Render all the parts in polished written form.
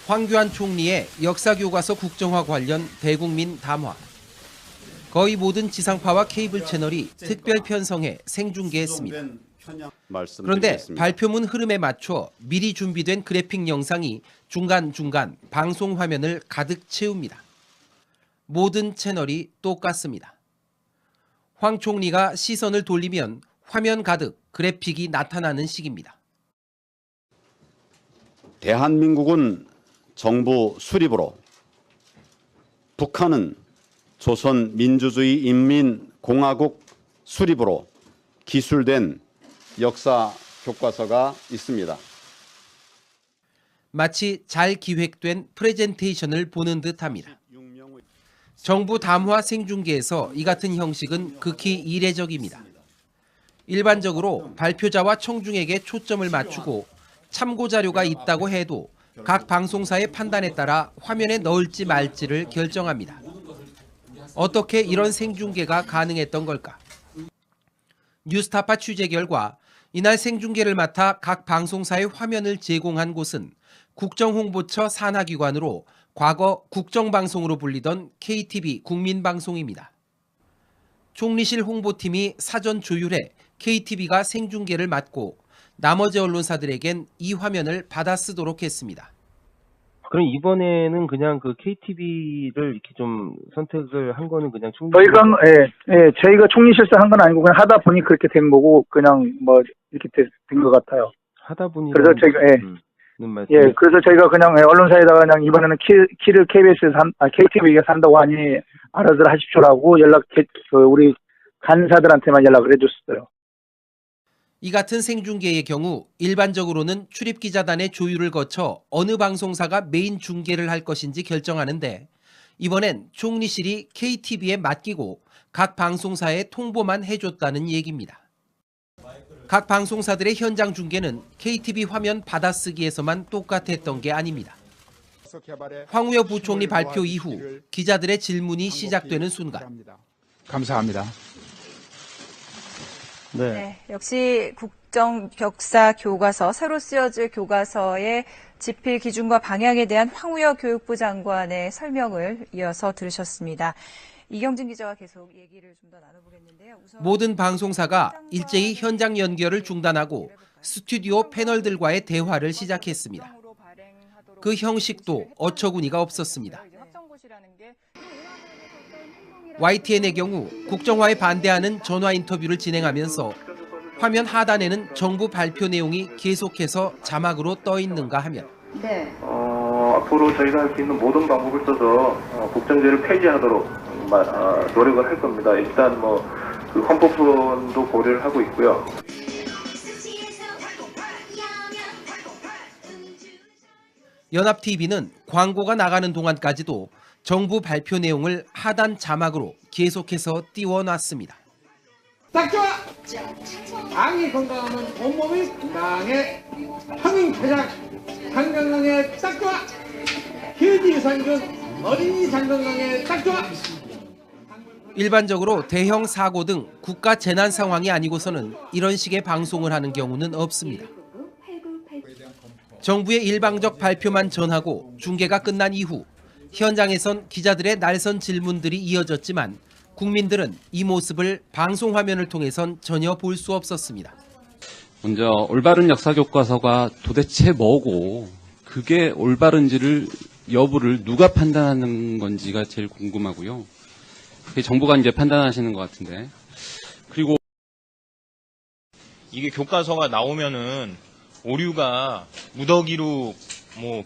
황교안 총리의 역사교과서 국정화 관련 대국민 담화. 거의 모든 지상파와 케이블 채널이 특별 편성해 생중계했습니다. 그런데 발표문 흐름에 맞춰 미리 준비된 그래픽 영상이 중간중간 방송 화면을 가득 채웁니다. 모든 채널이 똑같습니다. 황 총리가 시선을 돌리면 화면 가득 그래픽이 나타나는 식입니다. 대한민국은 정부 수립으로, 북한은 조선민주주의인민공화국 수립으로 기술된 역사 교과서가 있습니다. 마치 잘 기획된 프레젠테이션을 보는 듯합니다. 정부 담화 생중계에서 이 같은 형식은 극히 이례적입니다. 일반적으로 발표자와 청중에게 초점을 맞추고 참고 자료가 있다고 해도 각 방송사의 판단에 따라 화면에 넣을지 말지를 결정합니다. 어떻게 이런 생중계가 가능했던 걸까? 뉴스타파 취재 결과 이날 생중계를 맡아 각 방송사의 화면을 제공한 곳은 국정홍보처 산하기관으로 과거 국정방송으로 불리던 KTV 국민방송입니다. 총리실 홍보팀이 사전 조율해 KTV가 생중계를 맡고 나머지 언론사들에겐 이 화면을 받아 쓰도록 했습니다. 그럼 이번에는 그냥 그 KTV를 이렇게 좀 선택을 한 거는 그냥 저희가 총리실사 한 건 아니고 그냥 하다 보니 그렇게 된 거고 그냥 뭐 이렇게 된 것 같아요. 하다 보니 그래서 저희가 그래서 저희가 그냥 언론사에다가 그냥 이번에는 키를 KBS에서 KTV가 산다고 하니 알아들 하십시오라고 우리 간사들한테만 연락을 해줬어요. 이 같은 생중계의 경우 일반적으로는 출입기자단의 조율을 거쳐 어느 방송사가 메인 중계를 할 것인지 결정하는데 이번엔 총리실이 KTV에 맡기고 각 방송사에 통보만 해줬다는 얘기입니다. 각 방송사들의 현장 중계는 KTV 화면 받아쓰기에서만 똑같았던 게 아닙니다. 황우여 부총리 발표 이후 기자들의 질문이 시작되는 순간. 감사합니다. 네, 역시 국정 역사 교과서, 새로 쓰여질 교과서의 집필 기준과 방향에 대한 황우여 교육부 장관의 설명을 이어서 들으셨습니다. 이경진 기자와 계속 얘기를 좀 더 나눠보겠는데요. 모든 방송사가 일제히 현장 연결을 중단하고 스튜디오 패널들과의 대화를 시작했습니다. 그 형식도 어처구니가 없었습니다. YTN의 경우 국정화에 반대하는 전화 인터뷰를 진행하면서 화면 하단에는 정부 발표 내용이 계속해서 자막으로 떠 있는가 하면 앞으로 저희가 할 수 있는 모든 방법을 써서 국정제를 폐지하도록 노력을 할 겁니다. 일단 그 헌법론도 고려를 하고 있고요. 연합TV는 광고가 나가는 동안까지도 정부 발표 내용을 하단 자막으로 계속해서 띄워놨습니다. 딱 좋아! 아기 건강하면 온몸이 건강해. 항인폐장 장건강에 딱 좋아! 휴지유산균 어린이 장건강에 딱 좋아! 일반적으로 대형 사고 등 국가 재난 상황이 아니고서는 이런 식의 방송을 하는 경우는 없습니다. 정부의 일방적 발표만 전하고 중계가 끝난 이후 현장에선 기자들의 날선 질문들이 이어졌지만 국민들은 이 모습을 방송 화면을 통해선 전혀 볼 수 없었습니다. 먼저 올바른 역사교과서가 도대체 뭐고 그게 올바른지를 여부를 누가 판단하는 건지가 제일 궁금하고요. 그게 정부가 이제 판단하시는 것 같은데. 그리고 이게 교과서가 나오면은 오류가 무더기로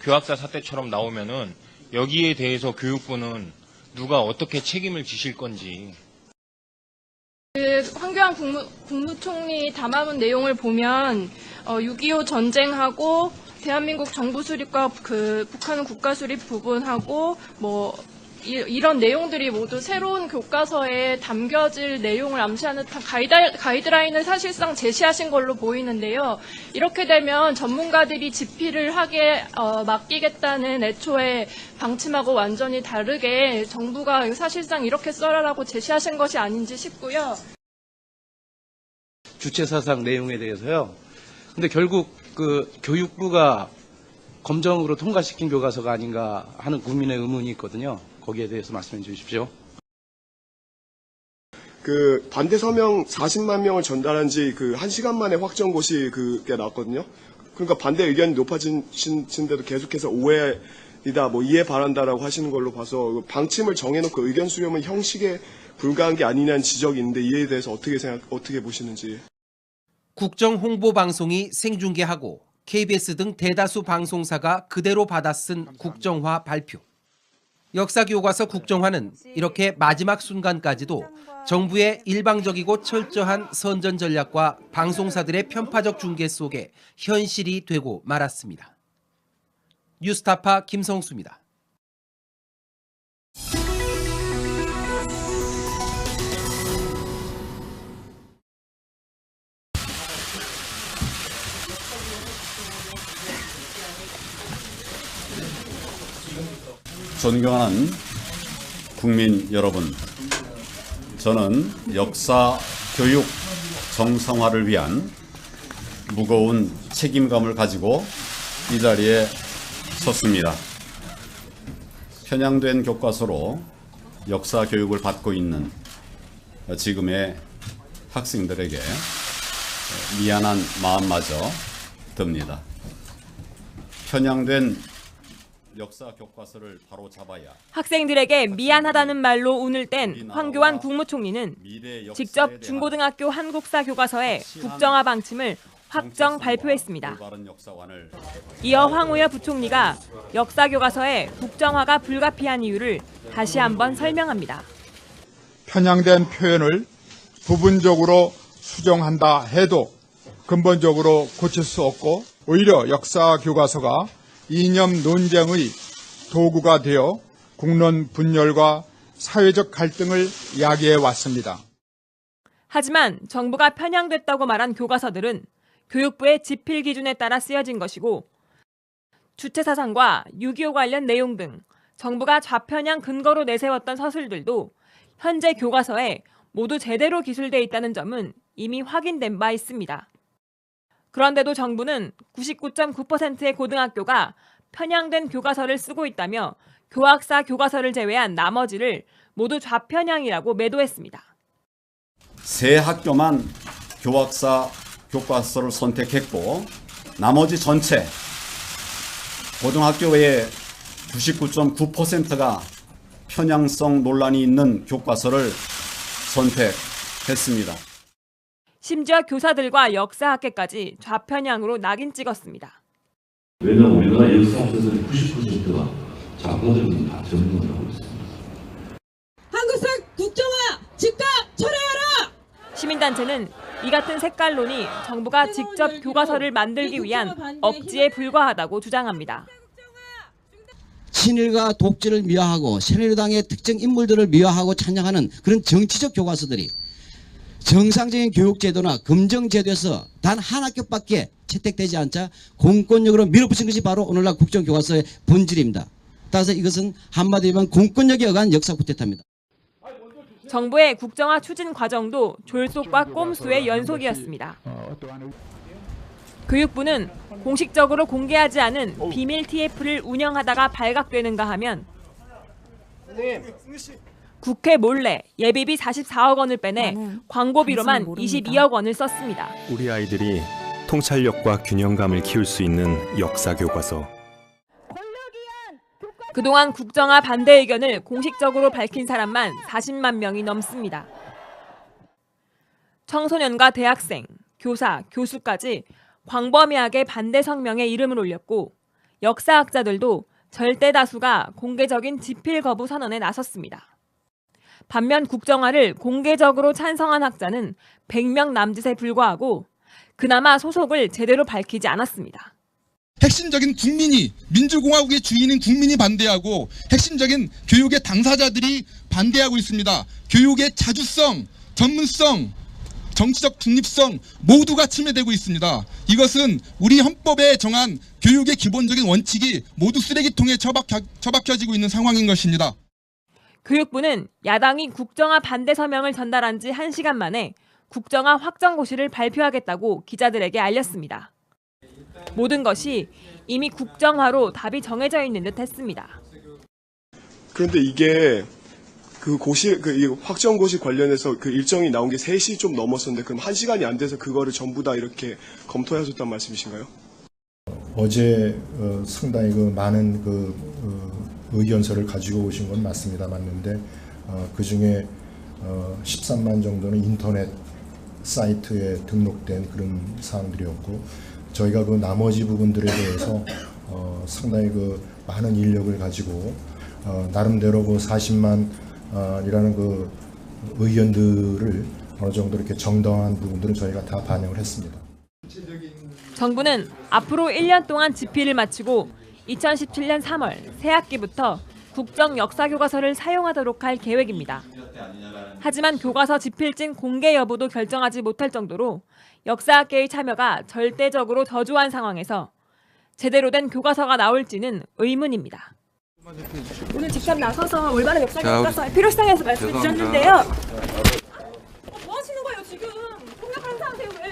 교학사 사태처럼 나오면은 여기에 대해서 교육부는 누가 어떻게 책임을 지실 건지. 황교안 국무총리 담화문 내용을 보면 6.25 전쟁하고 대한민국 정부 수립과 북한은 국가 수립 부분하고 이런 내용들이 모두 새로운 교과서에 담겨질 내용을 암시하는 듯한 가이드라인을 사실상 제시하신 걸로 보이는데요. 이렇게 되면 전문가들이 집필을 하게 맡기겠다는 애초에 방침하고 완전히 다르게 정부가 사실상 이렇게 써라라고 제시하신 것이 아닌지 싶고요. 주체사상 내용에 대해서요. 근데 결국 교육부가 검정으로 통과시킨 교과서가 아닌가 하는 국민의 의문이 있거든요. 거기에 대해서 말씀해 주십시오. 그 반대 서명 40만 명을 전달한 지 그 1시간 만에 확정고시 그게 나왔거든요. 그러니까 반대 의견이 높아지신데도 계속해서 오해이다, 뭐 이해 바란다라고 하시는 걸로 봐서 방침을 정해놓고 의견 수렴은 형식에 불과한 게 아니냐는 지적이 있는데 이에 대해서 어떻게 보시는지. 국정 홍보 방송이 생중계하고 KBS 등 대다수 방송사가 그대로 받아 쓴 국정화 발표. 역사교과서 국정화는 이렇게 마지막 순간까지도 정부의 일방적이고 철저한 선전 전략과 방송사들의 편파적 중계 속에 현실이 되고 말았습니다. 뉴스타파 김성수입니다. 존경하는 국민 여러분, 저는 역사 교육 정상화를 위한 무거운 책임감을 가지고 이 자리에 섰습니다. 편향된 교과서로 역사 교육을 받고 있는 지금의 학생들에게 미안한 마음마저 듭니다. 편향된 역사 교과서를 바로 잡아야 학생들에게 미안하다는 말로 운을 뗀 황교안 국무총리는 직접 중고등학교 한국사 교과서의 국정화 방침을 확정 발표했습니다. 이어 황우여 부총리가 역사 교과서의 국정화가 불가피한 이유를 다시 한번 설명합니다. 편향된 표현을 부분적으로 수정한다 해도 근본적으로 고칠 수 없고 오히려 역사 교과서가 이념 논쟁의 도구가 되어 국론 분열과 사회적 갈등을 야기해 왔습니다. 하지만 정부가 편향됐다고 말한 교과서들은 교육부의 집필 기준에 따라 쓰여진 것이고 주체사상과 6.25 관련 내용 등 정부가 좌편향 근거로 내세웠던 서술들도 현재 교과서에 모두 제대로 기술돼 있다는 점은 이미 확인된 바 있습니다. 그런데도 정부는 99.9%의 고등학교가 편향된 교과서를 쓰고 있다며 교학사 교과서를 제외한 나머지를 모두 좌편향이라고 매도했습니다. 세 학교만 교학사 교과서를 선택했고 나머지 전체 고등학교의 99.9%가 편향성 논란이 있는 교과서를 선택했습니다. 심지어 교사들과 역사학계까지 좌편향으로 낙인 찍었습니다. 왜냐하면 우리나라 역사학자들의 90%가 좌파들이 다 전공을 하고 있습니다. 한국사 국정화 즉각 철회하라! 시민단체는 이 같은 색깔론이 정부가 직접 교과서를 만들기 위한 억지에 불과하다고 주장합니다. 친일과 독재를 미화하고 새누리당의 특정 인물들을 미화하고 찬양하는 그런 정치적 교과서들이 정상적인 교육제도나 검정제도에서 단 한 학교밖에 채택되지 않자 공권력으로 밀어붙인 것이 바로 오늘날 국정교과서의 본질입니다. 따라서 이것은 한마디로 하면 공권력에 의한 역사 쿠데타입니다. 정부의 국정화 추진 과정도 졸속과 꼼수의 연속이었습니다. 교육부는 공식적으로 공개하지 않은 비밀 TF를 운영하다가 발각되는가 하면 국회 몰래 예비비 44억 원을 빼내 광고비로만 22억 원을 썼습니다. 우리 아이들이 통찰력과 균형감을 키울 수 있는 역사 교과서. 그동안 국정화 반대 의견을 공식적으로 밝힌 사람만 40만 명이 넘습니다. 청소년과 대학생, 교사, 교수까지 광범위하게 반대 성명에 이름을 올렸고 역사학자들도 절대 다수가 공개적인 집필 거부 선언에 나섰습니다. 반면 국정화를 공개적으로 찬성한 학자는 100명 남짓에 불과하고 그나마 소속을 제대로 밝히지 않았습니다. 핵심적인 국민이, 민주공화국의 주인인 국민이 반대하고 핵심적인 교육의 당사자들이 반대하고 있습니다. 교육의 자주성, 전문성, 정치적 중립성 모두가 침해되고 있습니다. 이것은 우리 헌법에 정한 교육의 기본적인 원칙이 모두 쓰레기통에 처박혀지고 있는 상황인 것입니다. 교육부는 야당이 국정화 반대 서명을 전달한 지 1시간 만에 국정화 확정고시를 발표하겠다고 기자들에게 알렸습니다. 모든 것이 이미 국정화로 답이 정해져 있는 듯 했습니다. 그런데 이게 그 고시, 이 확정고시 관련해서 그 일정이 나온 게 3시 좀 넘었었는데 그럼 1시간이 안 돼서 그거를 전부 다 이렇게 검토하셨단 말씀이신가요? 어제 상당히 그 많은 의견서를 가지고 오신 건 맞습니다. 맞는데 그 중에 13만 정도는 인터넷 사이트에 등록된 그런 사항들이었고 저희가 그 나머지 부분들에 대해서 상당히 그 많은 인력을 가지고 나름대로 그 40만 이라는 그 의견들을 어느 정도 이렇게 정당한 부분들은 저희가 다 반영을 했습니다. 정부는 앞으로 1년 동안 집필을 마치고 2017년 3월 새 학기부터 국정 역사 교과서를 사용하도록 할 계획입니다. 하지만 교과서 집필증 공개 여부도 결정하지 못할 정도로 역사학계의 참여가 절대적으로 저조한 상황에서 제대로 된 교과서가 나올지는 의문입니다. 오늘 직접 나서서 올바른 역사 교과서의 필요성에서 말씀해 주셨는데요. 뭐 하시는 거예요 지금? 폭력하는 사람세요 왜?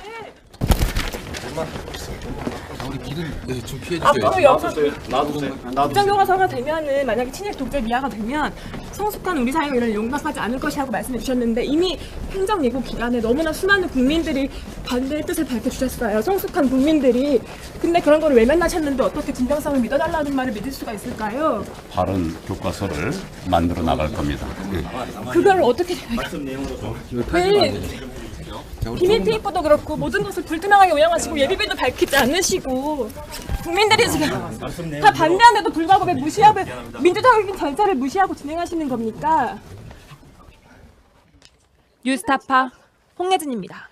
우리 길은 좀 피해 주세요. 앞으로 역사 국정 교과서가 되면은 만약에 친일 독재 미화가 되면 성숙한 우리 사회가 이런 용납하지 않을 것이라고 말씀해 주셨는데 이미 행정 예고 기간에 너무나 수많은 국민들이 반대의 뜻을 밝혀주셨어요. 성숙한 국민들이. 근데 그런 거를 외면하셨는데 어떻게 진정성을 믿어달라는 말을 믿을 수가 있을까요? 바른 교과서를 만들어 나갈 겁니다. 그걸 어떻게 왜 비밀 테이프도 그렇고 모든 것을 불투명하게 운영하시고 예비비도 밝히지 않으시고 국민들이 지금 다 반대하는데도 불구하고 왜 무시하고 민주적인 절차를 무시하고 진행하시는 겁니까? 뉴스타파 홍예진입니다.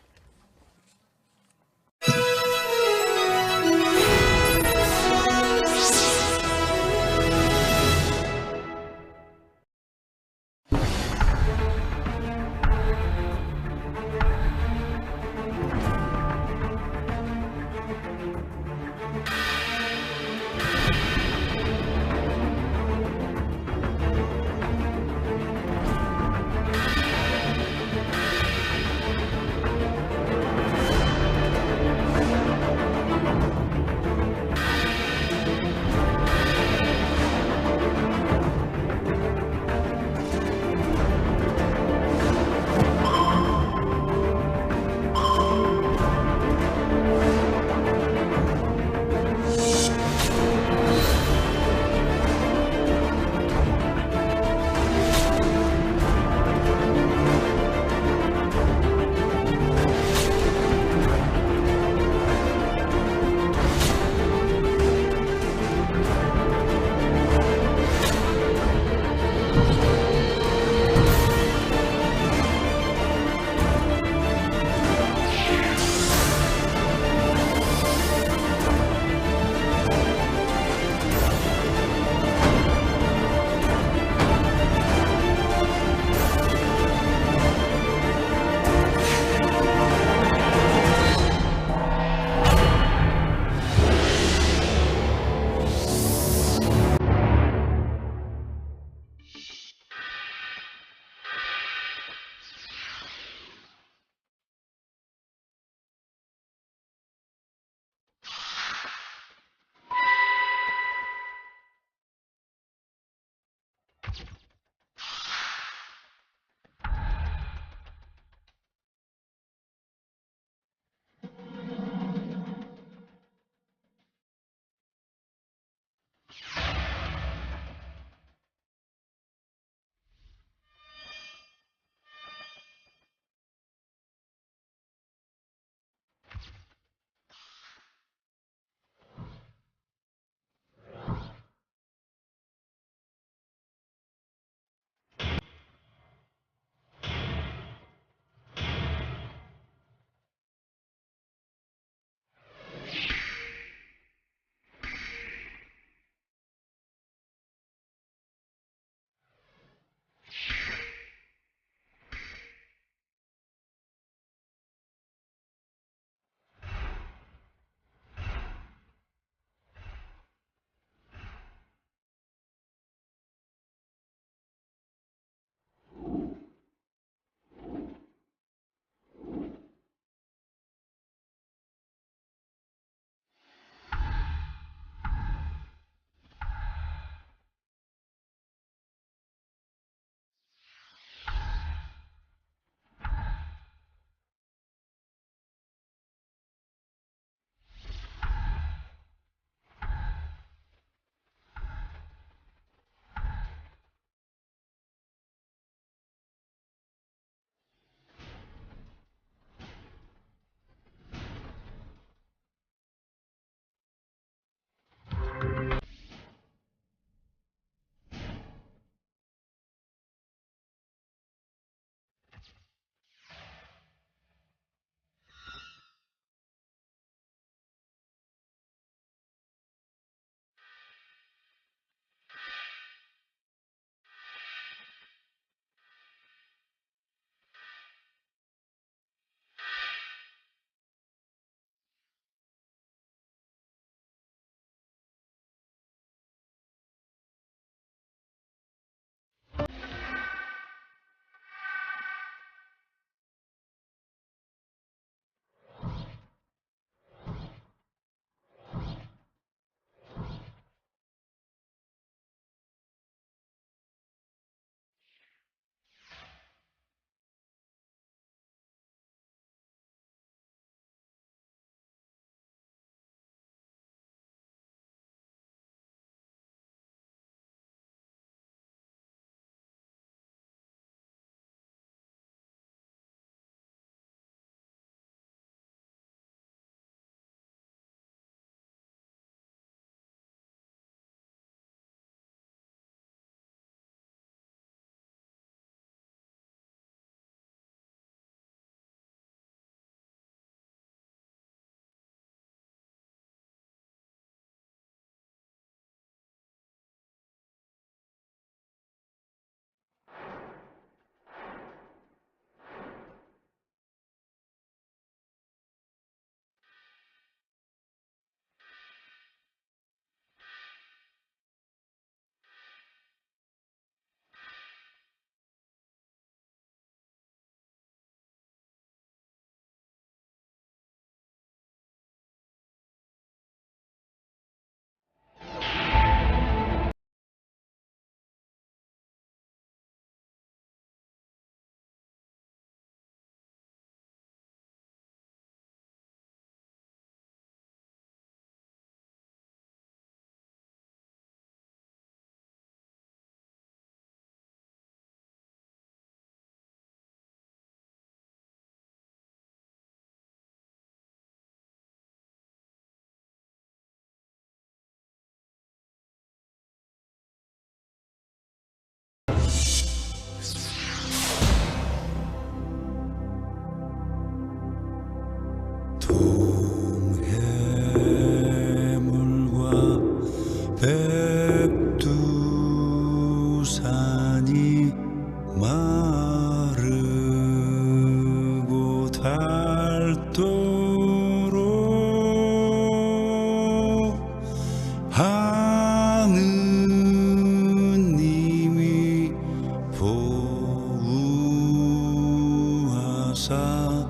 역사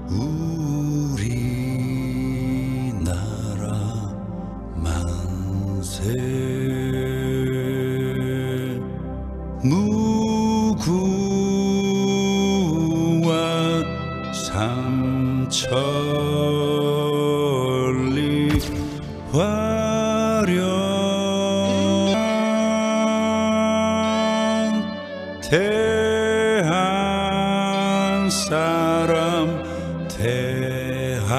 우리나라 만세 무구와 삼천리 화려한 대한 사람 대한으로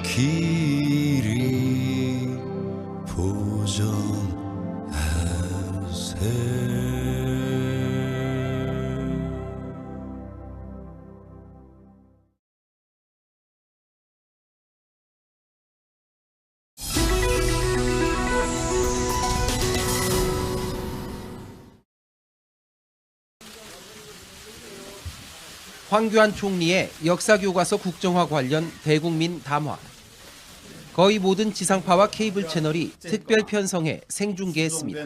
길이 보전하세 황교안 총리의 역사교과서 국정화 관련 대국민 담화. 거의 모든 지상파와 케이블 채널이 특별 편성해 생중계했습니다.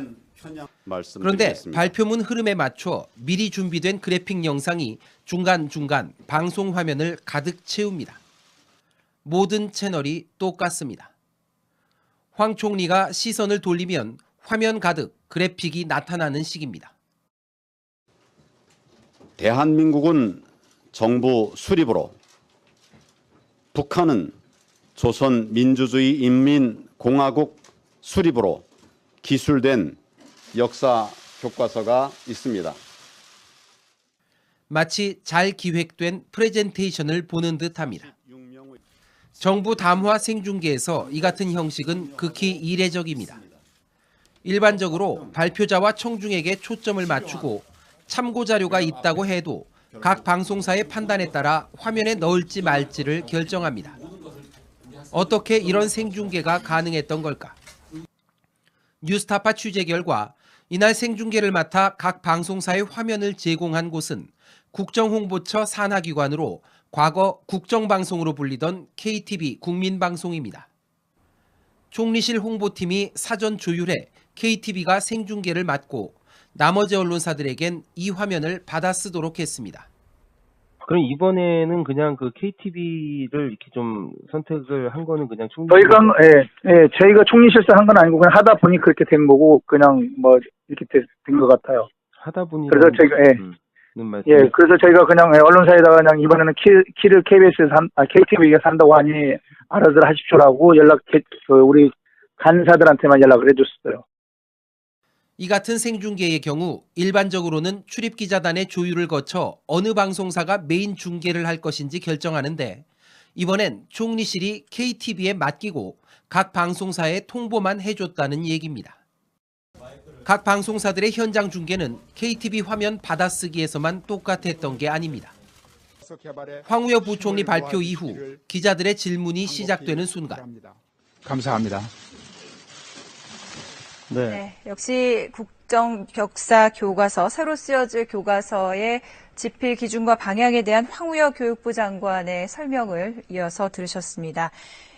그런데 발표문 흐름에 맞춰 미리 준비된 그래픽 영상이 중간중간 방송 화면을 가득 채웁니다. 모든 채널이 똑같습니다. 황 총리가 시선을 돌리면 화면 가득 그래픽이 나타나는 식입니다. 대한민국은 정부 수립으로, 북한은 조선민주주의인민공화국 수립으로 기술된 역사 교과서가 있습니다. 마치 잘 기획된 프레젠테이션을 보는 듯합니다. 정부 담화 생중계에서 이 같은 형식은 극히 이례적입니다. 일반적으로 발표자와 청중에게 초점을 맞추고 참고 자료가 있다고 해도 각 방송사의 판단에 따라 화면에 넣을지 말지를 결정합니다. 어떻게 이런 생중계가 가능했던 걸까? 뉴스타파 취재 결과 이날 생중계를 맡아 각 방송사의 화면을 제공한 곳은 국정홍보처 산하기관으로 과거 국정방송으로 불리던 KTV 국민방송입니다. 총리실 홍보팀이 사전 조율해 KTV가 생중계를 맡고 나머지 언론사들에겐 이 화면을 받아 쓰도록 했습니다. 그럼 이번에는 그냥 그 KTV를 이렇게 좀 선택을 한 거는 그냥 저희가 총리실서 한 건 아니고 그냥 하다 보니 그렇게 된 거고 그냥 뭐 이렇게 된 것 같아요. 하다 보니 그래서 저희가 그래서 저희가 그냥 언론사에다가 그냥 이번에는 키를 KTV에게 산다고 하니 알아들 하십시오라고 우리 간사들한테만 연락을 해줬어요. 이 같은 생중계의 경우 일반적으로는 출입기자단의 조율을 거쳐 어느 방송사가 메인 중계를 할 것인지 결정하는데 이번엔 총리실이 KTV에 맡기고 각 방송사에 통보만 해줬다는 얘기입니다. 각 방송사들의 현장 중계는 KTV 화면 받아쓰기에서만 똑같았던 게 아닙니다. 황우여 부총리 발표 이후 기자들의 질문이 시작되는 순간. 감사합니다. 네, 역시 국정 벽사 교과서, 새로 쓰여질 교과서의 집필 기준과 방향에 대한 황우여 교육부 장관의 설명을 이어서 들으셨습니다.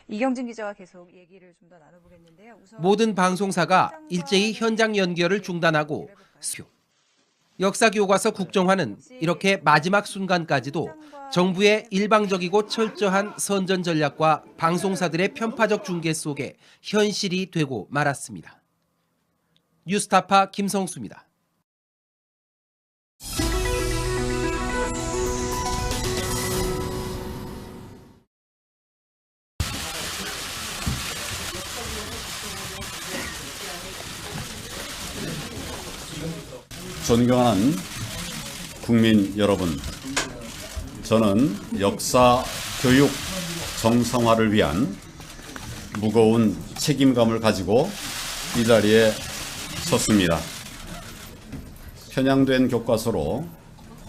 이경진 기자와 계속 얘기를 좀 더 나눠보겠는데요. 모든 방송사가 일제히 현장 연결을 중단하고 역사교과서 국정화는 이렇게 마지막 순간까지도 정부의 일방적이고 철저한 선전 전략과 방송사들의 편파적 중계 속에 현실이 되고 말았습니다. 뉴스타파 김성수입니다. 존경하는 국민 여러분, 저는 역사 교육 정상화를 위한 무거운 책임감을 가지고 이 자리에 섰습니다. 편향된 교과서로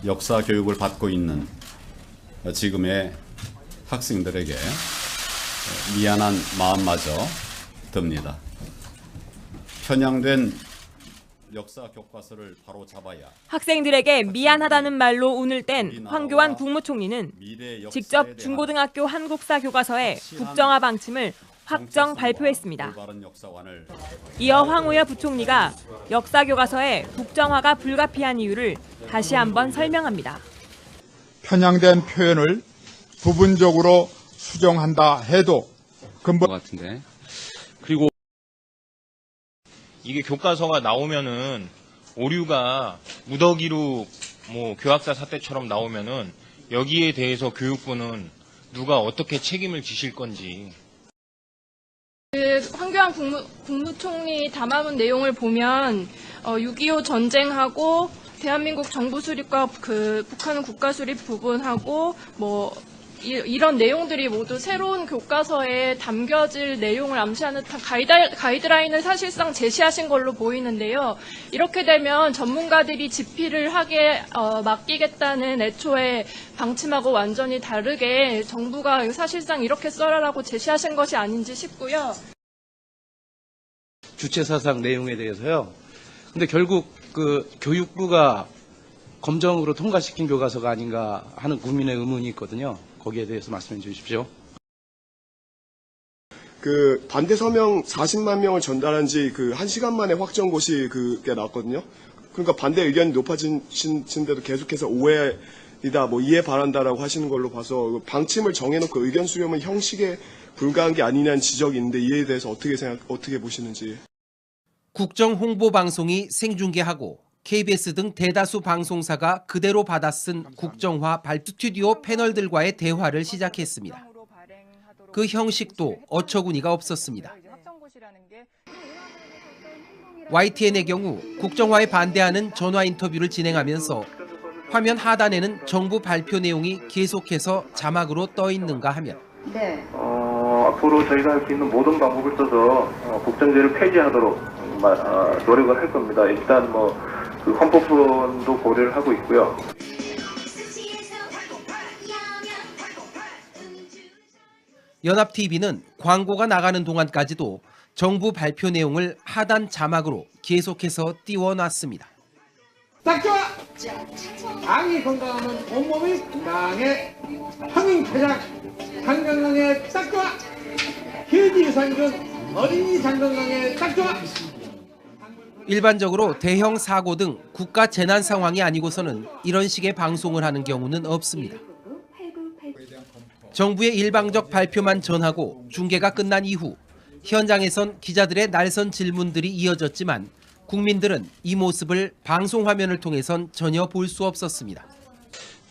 역사 교육을 받고 있는 지금의 학생들에게 미안한 마음마저 듭니다. 편향된 역사 교과서를 바로 잡아야 학생들에게 미안하다는 말로 운을 뗀 황교안 국무총리는 직접 중고등학교 한국사 교과서의 국정화 방침을 확정 발표했습니다. 이어 황우여 부총리가 역사교과서의 국정화가 불가피한 이유를 다시 한번 설명합니다. 편향된 표현을 부분적으로 수정한다 해도 근본 같은데. 그리고 이게 교과서가 나오면은 오류가 무더기로 뭐 교학사 사태처럼 나오면은 여기에 대해서 교육부는 누가 어떻게 책임을 지실 건지. 황교안 국무총리 담화문 내용을 보면 6.25 전쟁하고 대한민국 정부 수립과 북한은 국가 수립 부분하고 뭐 이런 내용들이 모두 새로운 교과서에 담겨질 내용을 암시하는 가이드라인을 사실상 제시하신 걸로 보이는데요. 이렇게 되면 전문가들이 집필을 하게 맡기겠다는 애초에 방침하고 완전히 다르게 정부가 사실상 이렇게 써라라고 제시하신 것이 아닌지 싶고요. 주체사상 내용에 대해서요. 근데 결국 그 교육부가 검정으로 통과시킨 교과서가 아닌가 하는 국민의 의문이 있거든요. 거기에 대해서 말씀해 주십시오. 그 반대 서명 40만 명을 전달한 지 그 1시간 만에 확정고시 그게 나왔거든요. 그러니까 반대 의견이 높아지신데도 계속해서 오해이다, 뭐 이해 바란다라고 하시는 걸로 봐서 방침을 정해놓고 의견 수렴은 형식에 불과한 게 아니냐는 지적이 있는데 이에 대해서 어떻게 보시는지. 국정 홍보 방송이 생중계하고 KBS 등 대다수 방송사가 그대로 받아 쓴 국정화 발표 스튜디오 패널들과의 대화를 시작했습니다. 그 형식도 어처구니가 없었습니다. YTN의 경우 국정화에 반대하는 전화 인터뷰를 진행하면서 화면 하단에는 정부 발표 내용이 계속해서 자막으로 떠 있는가 하면 네. 앞으로 저희가 할 수 있는 모든 방법을 써서 국정제를 폐지하도록 노력을 할 겁니다. 일단 그 헌법론도 고려를 하고 있고요. 연합TV는 광고가 나가는 동안까지도 정부 발표 내용을 하단 자막으로 계속해서 띄워놨습니다. 딱 좋아! 아기 건강하면 온몸이 건강해. 성인 쾌장 장건강에 딱 좋아! 휴지 유산균 어린이 장건강에 딱 좋아! 일반적으로 대형 사고 등 국가 재난 상황이 아니고서는 이런 식의 방송을 하는 경우는 없습니다. 정부의 일방적 발표만 전하고 중계가 끝난 이후 현장에선 기자들의 날선 질문들이 이어졌지만 국민들은 이 모습을 방송 화면을 통해선 전혀 볼 수 없었습니다.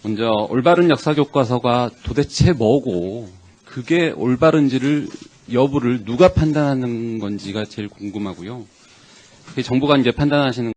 먼저 올바른 역사교과서가 도대체 뭐고 그게 올바른지를 여부를 누가 판단하는 건지가 제일 궁금하고요. 정부가 이제 판단하시는